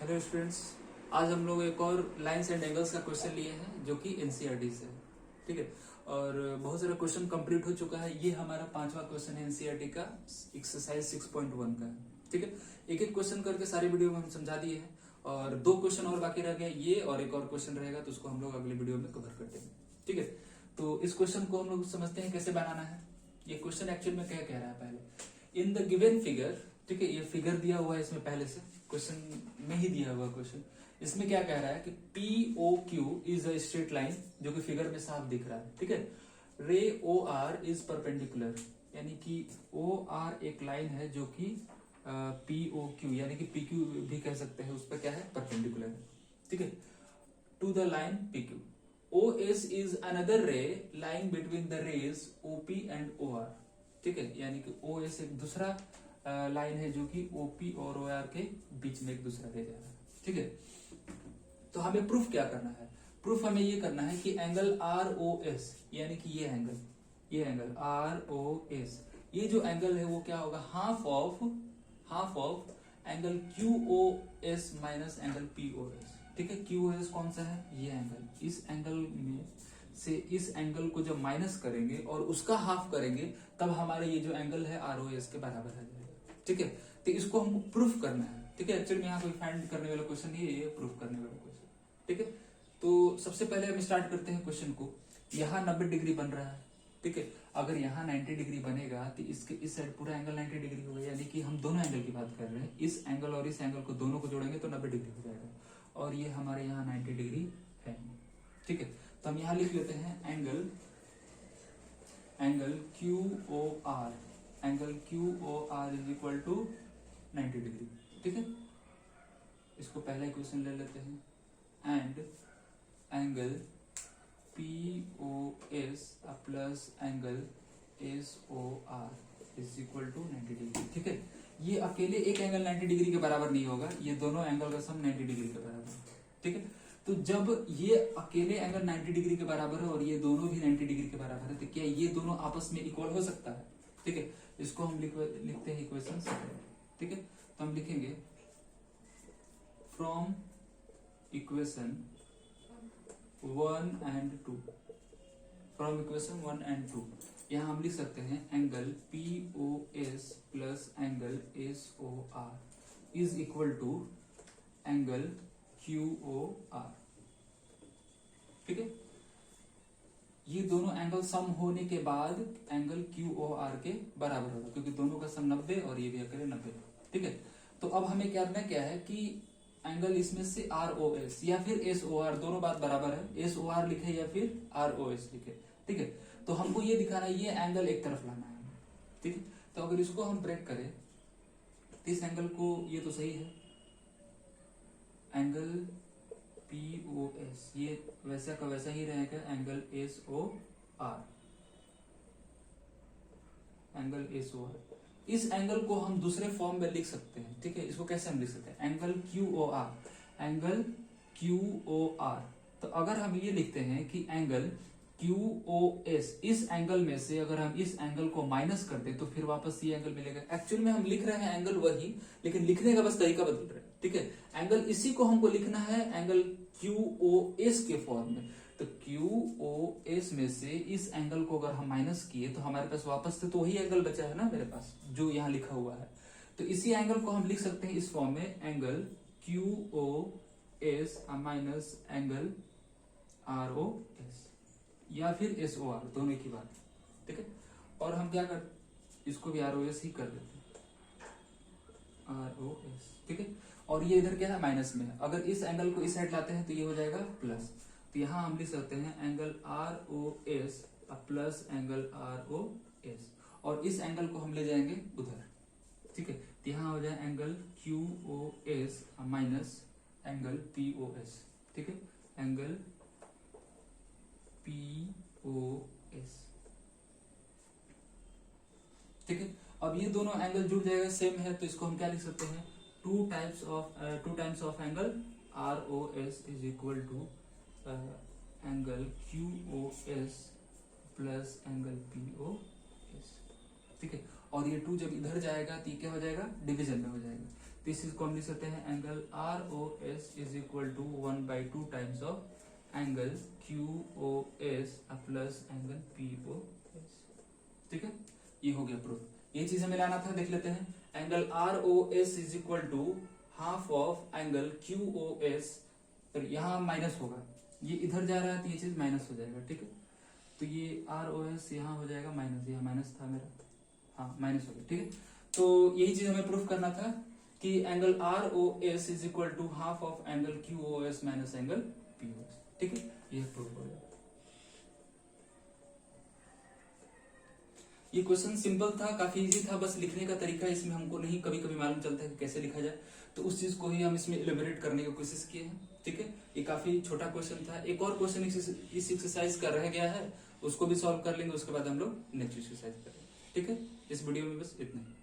Hello students, आज हम लोग एक और लाइन्स एंड एंगल्स का क्वेश्चन लिए हैं जो कि एनसीईआरटी से है। ठीक है, और बहुत सारा क्वेश्चन कंप्लीट हो चुका है। ये हमारा 5वां क्वेश्चन है एनसीईआरटी का, एक्सरसाइज 6.1 का है। ठीक है, एक एक क्वेश्चन करके सारे वीडियो में हम समझा दिए हैं और 2 क्वेश्चन और बाकी रह गए, ये और एक और क्वेश्चन रहेगा तो उसको हम लोग अगले वीडियो में कवर कर देंगे। ठीक है, तो इस क्वेश्चन को हम लोग समझते हैं कैसे बनाना है। ये क्वेश्चन एक्चुअल में क्या कह रहा है पहले, इन द गिवन फिगर। ठीक है, ये फिगर दिया हुआ है इसमें, पहले से क्वेश्चन में ही दिया हुआ क्वेश्चन। इसमें क्या कह रहा है कि P O Q is a straight line, जो कि फिगर में साफ दिख रहा है। ठीक है, रे ओ आर इज परपेंडिकुलर, यानी कि ओ आर एक लाइन है जो कि पी ओ क्यू यानी कि पी क्यू भी कह सकते हैं, उस पर क्या है, परपेंडिकुलर है। ठीक है, to the line P Q. O S is another ray line between the rays O P and O R. ठीक है, यानी कि ओ एस एक दूसरा लाइन है जो कि ओपी और ओ आर के बीच में एक दूसरा रे जा रहा है। ठीक है, तो हमें प्रूफ क्या करना है? प्रूफ हमें ये करना है कि एंगल आर ओ एस, यानी कि ये एंगल आर ओ एस, ये जो एंगल है वो क्या होगा, half of angle Q O S minus angle P O S. ठीक है, क्यू ओ एस कौन सा है, ये एंगल। इस एंगल में से इस एंगल को जब माइनस करेंगे और उसका हाफ करेंगे तब हमारे ये जो एंगल है आर ओ एस के बराबर आ जाएगा। ठीक है, तो इसको हमको प्रूफ करना है। ठीक है, एक्चुअली यहाँ कोई फाइंड करने वाला क्वेश्चन नहीं है, ये प्रूफ करने वाला क्वेश्चन। ठीक है, तो सबसे पहले हम स्टार्ट करते हैं क्वेश्चन को। यहाँ 90 डिग्री बन रहा है। ठीक है, अगर यहाँ 90 डिग्री बनेगा तो इसके इस साइड पूरा एंगल 90 डिग्री होगा, यानी कि हम दोनों एंगल की बात कर रहे हैं। इस एंगल और इस एंगल को दोनों को जोड़ेंगे तो 90 डिग्री हो जाएगा, और ये हमारे यहाँ 90 डिग्री है। ठीक है, तो हम यहाँ लिख लेते हैं angle Q O R is equal to 90 degree. ठीक है, इसको पहला इक्वेशन ले लेते हैं, and angle P O S plus angle S O R is equal to 90 degree. ठीक है, ये अकेले एक एंगल 90 डिग्री के बराबर नहीं होगा, ये दोनों एंगल का सम 90 डिग्री के बराबर है। ठीक है, तो जब ये अकेले एंगल 90 डिग्री के बराबर है और ये दोनों भी 90 डिग्री के बराबर है, तो क्या ये दोनों आपस में इक्वल हो सकता है? ठीक है, इसको हम लिखते हैं इक्वेशन। ठीक है, तो हम लिखेंगे from equation 1 and 2, from equation 1 and 2 यहाँ हम लिख सकते हैं angle P O S plus angle S O R is equal to angle Q O R. ठीक है, ये दोनों एंगल सम होने के बाद एंगल क्यू ओ आर के बराबर होगा, क्योंकि दोनों का सम 90 और ये भी अकेले 90। ठीक है, तो अब हमें करना क्या है कि एंगल इसमें से आर ओ एस या फिर एस ओ आर, दोनों बात बराबर है, एस ओ आर लिखे या फिर आर ओ एस लिखे। ठीक है, तो हमको ये दिखाना है ये एंगल एक तरफ लाना है। ठीक है, तो अगर इसको हम ब्रेक करें तो इस एंगल को, ये तो सही है, एंगल पी ओ एस ये वैसा का वैसा ही रहेगा, angle S O R, angle S O R. इस एंगल को हम दूसरे फॉर्म में लिख सकते हैं। ठीक है, इसको कैसे हम लिख सकते हैं, एंगल क्यू ओ आर। तो अगर हम ये लिखते हैं कि एंगल क्यू ओ एस, इस एंगल में से अगर हम इस एंगल को माइनस कर दें तो फिर वापस ये एंगल मिलेगा। एक्चुअल में हम लिख रहे हैं एंगल वही, लेकिन लिखने का बस तरीका बदल रहा है। ठीक है, एंगल इसी को हमको लिखना है एंगल क्यू ओ एस के फॉर्म में। तो क्यू ओ एस में से इस एंगल को अगर हम माइनस किए तो हमारे पास वापस से तो वही एंगल बचा है ना मेरे पास, जो यहाँ लिखा हुआ है। तो इसी एंगल को हम लिख सकते हैं इस फॉर्म में, angle Q O S minus angle R O S या फिर एस ओ आर, दोनों की बात। ठीक है, और हम क्या कर, इसको भी आर ओ एस ही कर देते हैं, आर ओ एस। ठीक है, और ये इधर क्या है, माइनस में है। अगर इस एंगल को इस साइड लाते हैं तो ये हो जाएगा प्लस। तो यहां हम लिख सकते हैं angle R O S plus angle R O S, और इस एंगल को हम ले जाएंगे उधर। ठीक है, तो यहां हो जाए angle Q O S minus angle P O S. ठीक है, एंगल पी ओ एस। ठीक है, अब ये दोनों एंगल जुड़ जाएगा, सेम है, तो इसको हम क्या लिख सकते हैं, two times of angle R O S is equal to angle Q O S plus angle P O S. ठीक है, और ये 2 जब इधर जाएगा तो ये क्या हो जाएगा, डिवीजन में हो जाएगा। तो इस चीज को हम लिख सकते हैं angle R O S is equal to 1/2 times of angle Q O S plus angle P O S. ठीक है, ये हो गया प्रूफ। ये चीज हमें लाना था, देख लेते हैं। Angle R O S is equal to half of angle Q O S, पर यहाँ माइनस होगा, ये इधर जा रहा है तो ये चीज माइनस हो जाएगा। ठीक है, तो ये आर ओ एस यहाँ हो जाएगा माइनस, यहाँ माइनस था मेरा, हाँ माइनस हो गया। ठीक है, तो यही चीज हमें प्रूफ करना था कि angle R O S is equal to half of angle Q O S minus angle P O S. ठीक है, ये प्रूफ हो गया। ये क्वेश्चन सिंपल था, काफी इजी था, बस लिखने का तरीका इसमें हमको नहीं कभी कभी मालूम चलता है कि कैसे लिखा जाए, तो उस चीज को ही हम इसमें इलेबोरेट करने की कोशिश किए हैं। ठीक है, ये काफी छोटा क्वेश्चन था। एक और क्वेश्चन इस एक्सरसाइज का रह गया है, उसको भी सॉल्व कर लेंगे, उसके बाद हम लोग नेक्स्ट एक्सरसाइज करेंगे। ठीक है, इस वीडियो में बस इतना ही।